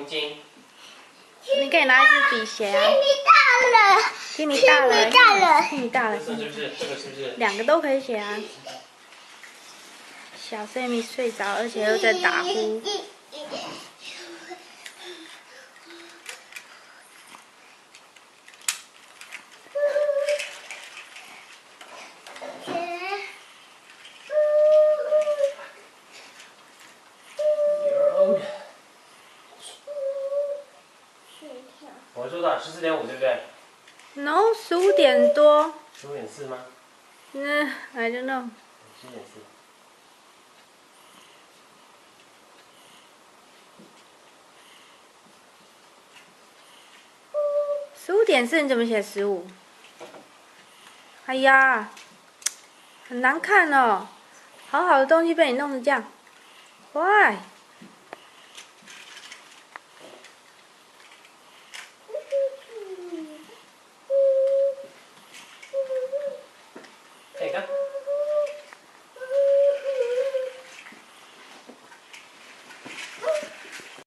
金。你可以拿一支笔写啊。听你大了。听你大了。这是不是？这个是不是？两个都可以写啊。小 Sammy 睡着，而且又在打呼。我说的14.5对不对 No， 15点多。15.4吗I don't know。7.4。15.4你怎么写15？哎呀，很难看哦，好好的东西被你弄成这样，Why？